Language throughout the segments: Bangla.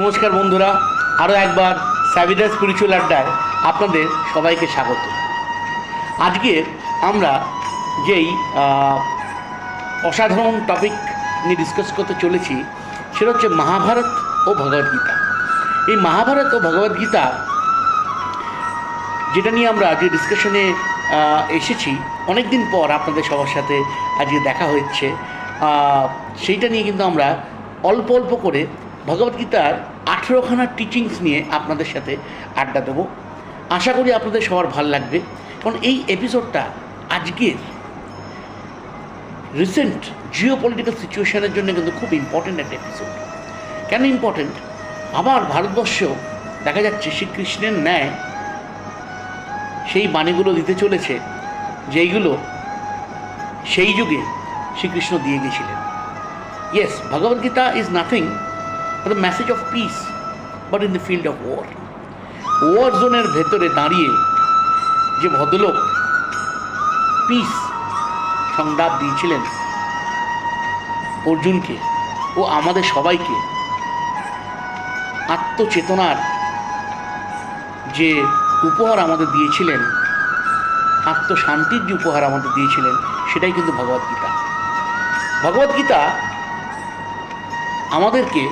নমস্কার বন্ধুরা, আরও একবার সাবিদা স্পিরিচুয়াল আড্ডায় আপনাদের সবাইকে স্বাগত। আজকে আমরা যেই অসাধারণ টপিক নিয়ে ডিসকাস করতে চলেছি সেটা হচ্ছে মহাভারত ও ভগবদ্গীতা। এই মহাভারত ও ভগবদ্গীতা যেটা নিয়ে আমরা আজকে ডিসকাশনে এসেছি, অনেক দিন পর আপনাদের সবার সাথে আজকে দেখা হচ্ছে। সেইটা নিয়ে কিন্তু আমরা অল্প অল্প করে ভগবদ্গীতার 18খানা টিচিংস নিয়ে আপনাদের সাথে আড্ডা দেবো। আশা করি আপনাদের সবার ভালো লাগবে, কারণ এই এপিসোডটা আজকের রিসেন্ট জিও পলিটিক্যাল সিচুয়েশনের জন্য কিন্তু খুব ইম্পর্ট্যান্ট একটা এপিসোড। কেন ইম্পর্ট্যান্ট? আবার ভারতবর্ষ দেখা যাচ্ছে শ্রীকৃষ্ণের ন্যায় সেই বাণীগুলো দিতে চলেছে যেইগুলো সেই যুগে শ্রীকৃষ্ণ দিয়ে গেছিলেন। Yes, Bhagavadgita is nothing but the message of peace, but in the field of war. War জোনের ভেতরে দাঁড়িয়ে যে ভদ্রলোক পিস সংলাপ দিয়েছিলেন অর্জুনকে ও আমাদের সবাইকে, আত্মচেতনার যে উপহার আমাদের দিয়েছিলেন, আত্মশান্তির যে উপহার আমাদের দিয়েছিলেন, সেটাই কিন্তু ভগবদ্গীতা। ভগবদ্গীতা আমাদেরকে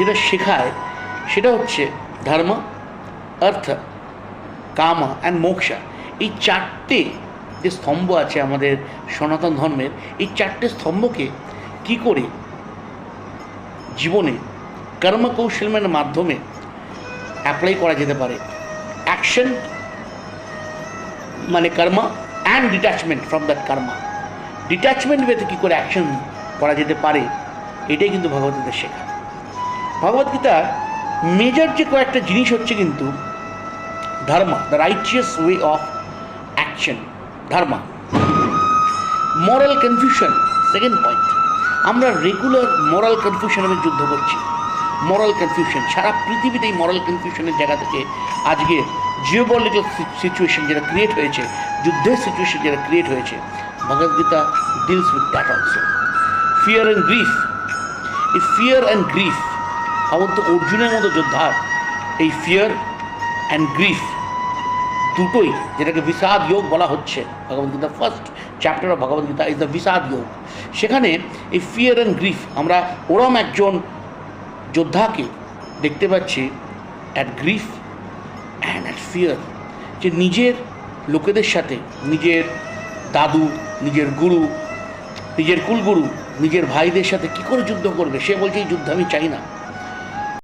যেটা শেখায় সেটা হচ্ছে ধর্ম, অর্থ, কামা অ্যান্ড মোক্ষা। এই চারটে যে স্তম্ভ আছে আমাদের সনাতন ধর্মের, এই চারটে স্তম্ভকে কি করে জীবনে কর্মকৌশলের মাধ্যমে অ্যাপ্লাই করা যেতে পারে। অ্যাকশন মানে কর্ম, অ্যান্ড ডিট্যাচমেন্ট ফ্রম দ্যাট কর্ম। ডিট্যাচমেন্ট ওয়েতে কী করে অ্যাকশন করা যেতে পারে, এটাই কিন্তু ভগবদ্গীতার শেখা। ভগবদ্গীতার মেজর যে কয়েকটা জিনিস হচ্ছে কিন্তু ধর্ম, দ্য রাইচিয়াস ওয়ে অফ অ্যাকশন, ধর্ম। মরাল কনফিউশন, সেকেন্ড পয়েন্ট। আমরা রেগুলার মরাল কনফিউশনের যুদ্ধ করছি। মরাল কনফিউশন সারা পৃথিবীতে, এই মরাল কনফিউশনের জায়গা থেকে আজকে জিওপলিটিক্যাল সিচুয়েশন যেটা ক্রিয়েট হয়েছে, যুদ্ধের সিচুয়েশন যেটা ক্রিয়েট হয়েছে, Bhagavadgita deals with that also. Fear and grief, এই ফিয়ার অ্যান্ড গ্রিফ, অবন্ত অর্জুনের মতো যোদ্ধার এই ফিয়ার অ্যান্ড গ্রিফ দুটোই, যেটাকে বিষাদ যোগ বলা হচ্ছে, Bhagavadgita first chapter of Bhagavadgita is the Vishad Yog. সেখানে এই ফিয়ার অ্যান্ড গ্রিফ আমরা ওরম একজন যোদ্ধাকে দেখতে পাচ্ছি at grief and at fear, যে নিজের লোকেদের সাথে, নিজের দাদু, নিজের গুরু, নিজের কুলগুরু, নিজের ভাইদের সাথে কী করে যুদ্ধ করবে। সে বলছে এই যুদ্ধ আমি চাই না।